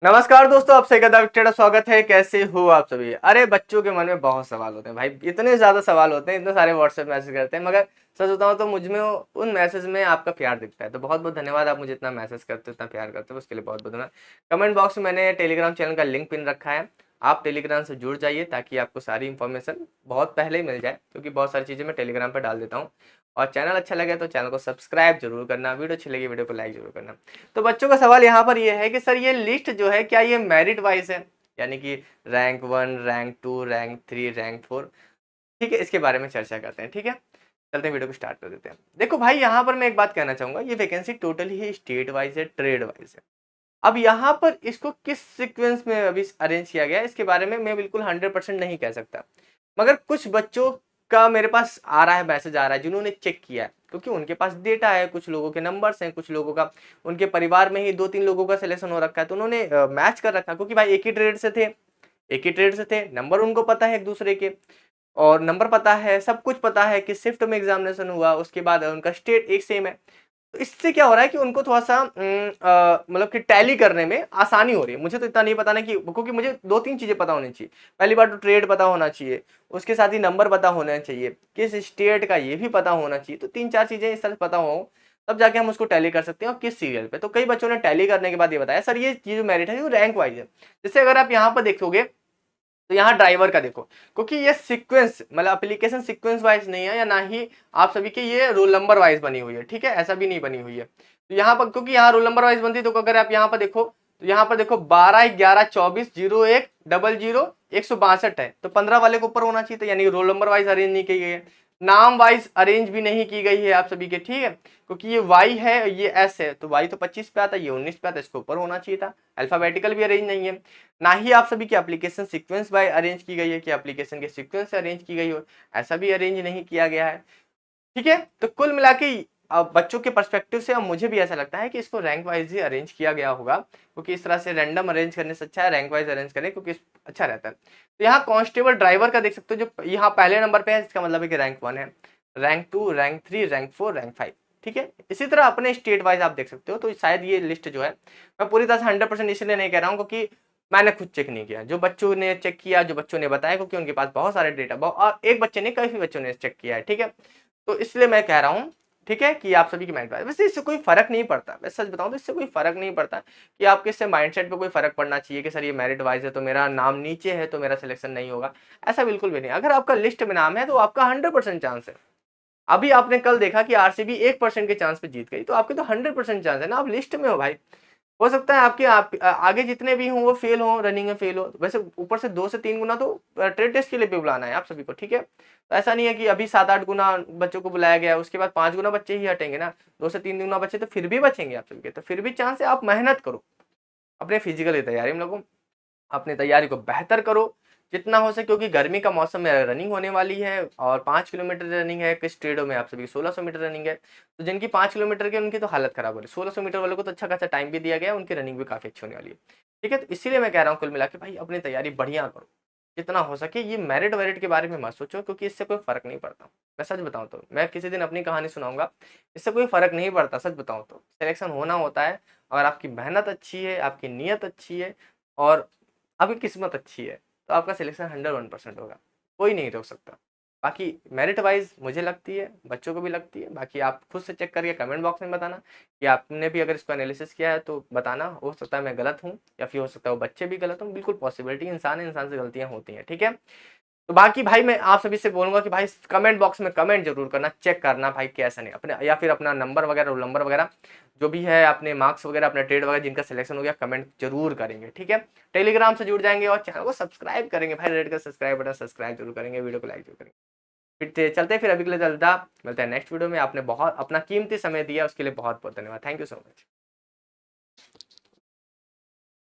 नमस्कार दोस्तों, आपसे गदा स्वागत है। कैसे हो आप सभी? अरे बच्चों के मन में बहुत सवाल होते हैं भाई, इतने ज्यादा सवाल होते हैं, इतने सारे व्हाट्सएप मैसेज करते हैं, मगर सच बताऊं तो मुझ में उन मैसेज में आपका प्यार दिखता है। तो बहुत बहुत धन्यवाद, आप मुझे इतना मैसेज करते हो, इतना प्यार करते हो, उसके लिए बहुत बहुत धन्यवाद। कमेंट बॉक्स में मैंने टेलीग्राम चैनल का लिंक पिन रखा है, आप टेलीग्राम से जुड़ जाइए ताकि आपको सारी इन्फॉर्मेशन बहुत पहले ही मिल जाए, क्योंकि बहुत सारी चीज़ें मैं टेलीग्राम पर डाल देता हूँ। और चैनल अच्छा लगे तो चैनल को सब्सक्राइब जरूर करना, वीडियो अच्छी लगी वीडियो को लाइक जरूर करना। तो बच्चों का सवाल यहाँ पर यह है कि सर ये लिस्ट जो है क्या ये मेरिट वाइज है, यानी कि रैंक 1, रैंक 2, रैंक 3, रैंक 4? ठीक है, इसके बारे में चर्चा करते हैं। ठीक है, चलते हैं, वीडियो को स्टार्ट कर देते हैं। देखो भाई, यहाँ पर मैं एक बात कहना चाहूंगा, ये वैकेंसी टोटली ही स्टेट वाइज है, ट्रेड वाइज है। अब यहाँ पर इसको किस सीक्वेंस में अभी अरेंज किया गया है, इसके बारे में मैं बिल्कुल 100% नहीं कह सकता, मगर कुछ बच्चों का मेरे पास आ रहा है, मैसेज आ रहा है जिन्होंने चेक किया है, क्योंकि उनके पास डेटा है, कुछ लोगों के नंबर्स हैं, कुछ लोगों का उनके परिवार में ही 2-3 लोगों का सिलेक्शन हो रखा है, तो उन्होंने मैच कर रखा, क्योंकि भाई एक ही ट्रेड से थे, नंबर उनको पता है एक दूसरे के, और नंबर पता है, सब कुछ पता है कि शिफ्ट में एग्जामिनेशन हुआ, उसके बाद उनका स्टेट एक सेम है। तो इससे क्या हो रहा है कि उनको थोड़ा सा मतलब कि टैली करने में आसानी हो रही है। मुझे तो इतना नहीं पता ना, कि क्योंकि मुझे 2-3 चीजें पता होनी चाहिए। पहली बात तो ट्रेड पता होना चाहिए, उसके साथ ही नंबर पता होना चाहिए, किस स्टेट का ये भी पता होना चाहिए। तो 3-4 चीजें इस तरह पता हो, तब जाके हम उसको टैली कर सकते हैं। और किस सीरियल पे, तो कई बच्चों ने टैली करने के बाद ये बताया सर ये जो मेरिट है वो रैंक वाइज है। जैसे अगर आप यहाँ पर देखोगे तो यहाँ ड्राइवर का देखो, क्योंकि ये सीक्वेंस मतलब एप्लीकेशन सीक्वेंस वाइज नहीं है, या ना ही आप सभी के ये रोल नंबर वाइज बनी हुई है। ठीक है, ऐसा भी नहीं बनी हुई है। तो यहाँ पर क्योंकि यहाँ रोल नंबर वाइज बनती है, तो अगर आप यहाँ पर देखो तो यहाँ पर देखो 12, 11, 24, 01, 00, 162 है, तो 15 वाले के ऊपर होना चाहिए था, यानी रोल नंबर वाइज अरेंज नहीं की गई है, नाम वाइज अरेंज भी नहीं की गई है आप सभी के। ठीक है, क्योंकि ये वाई है, ये एस है, तो वाई तो 25 पे आता है, ये 19 पे आता है, इसके ऊपर होना चाहिए था। अल्फाबेटिकल भी अरेंज नहीं है, ना ही आप सभी की एप्लीकेशन सीक्वेंस बाय अरेंज की गई है कि एप्लीकेशन के सीक्वेंस से अरेंज की गई हो, ऐसा भी अरेंज नहीं किया गया है। ठीक है, तो कुल मिला के अब बच्चों के पर्सपेक्टिव से, अब मुझे भी ऐसा लगता है कि इसको रैंक वाइज ही अरेंज किया गया होगा, क्योंकि इस तरह से रैंडम अरेंज करने से अच्छा है रैंक वाइज अरेंज करें, क्योंकि अच्छा रहता है। तो यहाँ कांस्टेबल ड्राइवर का देख सकते हो, जो यहाँ पहले नंबर पे है, इसका मतलब है कि रैंक 1 है, रैंक 2, रैंक 3, रैंक 4, रैंक 5। ठीक है, इसी तरह अपने स्टेट वाइज आप देख सकते हो। तो शायद ये लिस्ट जो है, मैं पूरी तरह से 100% इसलिए नहीं कह रहा हूँ क्योंकि मैंने खुद चेक नहीं किया, जो बच्चों ने चेक किया, जो बच्चों ने बताया, क्योंकि उनके पास बहुत सारे डेटा, और एक बच्चे ने, काफी बच्चों ने चेक किया है। ठीक है, तो इसलिए मैं कह रहा हूँ, ठीक है, कि आप सभी की मेरिट वाइज, वैसे इससे कोई फर्क नहीं पड़ता। मैं सच बताऊं तो इससे कोई फर्क नहीं पड़ता कि आपके इससे माइंडसेट पे कोई फर्क पड़ना चाहिए कि सर ये मेरिट वाइज है तो मेरा नाम नीचे है तो मेरा सिलेक्शन नहीं होगा। ऐसा बिल्कुल भी नहीं। अगर आपका लिस्ट में नाम है तो आपका 100% चांस है। अभी आपने कल देखा कि आरसीबी 1% के चांस पे जीत गई, तो आपके तो 100% चांस है ना, आप लिस्ट में हो भाई। हो सकता है आपके आगे जितने भी हों वो फेल हो, रनिंग में फेल हो, वैसे ऊपर से 2 से 3 गुना तो ट्रेड टेस्ट के लिए भी बुलाना है आप सभी को। ठीक है, तो ऐसा नहीं है कि अभी 7-8 गुना बच्चों को बुलाया गया है, उसके बाद 5 गुना बच्चे ही हटेंगे ना, 2 से 3 गुना बच्चे तो फिर भी बचेंगे आप सभी के। तो फिर भी चांस है, आप मेहनत करो, अपने फिजिकल की तैयारी में लगो, अपनी तैयारी को बेहतर करो जितना हो सके, क्योंकि गर्मी का मौसम में रनिंग होने वाली है, और 5 किलोमीटर रनिंग है, कुछ ट्रेडों में आप सभी 1600 मीटर रनिंग है। तो जिनकी 5 किलोमीटर की, उनकी तो हालत खराब हो रही है। 1600 मीटर वालों को तो अच्छा खासा टाइम भी दिया गया है, उनकी रनिंग भी काफी अच्छी होने वाली है। ठीक है, तो इसीलिए मैं कह रहा हूँ कुल मिला के भाई अपनी तैयारी बढ़िया करो जितना हो सके। ये मेरिट वेरिट के बारे में मत सोचो, क्योंकि इससे कोई फर्क नहीं पड़ता। मैं सच बताऊं तो, मैं किसी दिन अपनी कहानी सुनाऊंगा, इससे कोई फर्क नहीं पड़ता। सच बताऊं तो सिलेक्शन होना होता है, अगर आपकी मेहनत अच्छी है, आपकी नीयत अच्छी है, और आपकी किस्मत अच्छी है, तो आपका सिलेक्शन 101% होगा, कोई नहीं रोक सकता। बाकी मेरिट वाइज मुझे लगती है, बच्चों को भी लगती है, बाकी आप खुद से चेक करके कमेंट बॉक्स में बताना कि आपने भी अगर इसको एनालिसिस किया है, तो बताना। हो सकता है मैं गलत हूँ, या फिर हो सकता है वो बच्चे भी गलत हों, बिल्कुल पॉसिबिलिटी, इंसान है, इंसान से गलतियां होती हैं। ठीक है, तो बाकी भाई मैं आप सभी से बोलूंगा कि भाई कमेंट बॉक्स में कमेंट जरूर करना, चेक करना भाई कैसा नहीं अपने, या फिर अपना नंबर वगैरह, रोल नंबर वगैरह, जो भी है, अपने मार्क्स वगैरह, अपना ट्रेड वगैरह, जिनका सिलेक्शन हो गया, कमेंट जरूर करेंगे। ठीक है, टेलीग्राम से जुड़ जाएंगे और चैनल को सब्सक्राइब करेंगे भाई, रेड का सब्सक्राइब बटन सब्सक्राइब जरूर करेंगे, वीडियो को लाइक जरूर करेंगे। फिर चलते हैं, फिर अभी के लिए चलता, मिलते हैं नेक्स्ट वीडियो में। आपने बहुत अपना कीमती समय दिया, उसके लिए बहुत बहुत धन्यवाद। Thank you so much.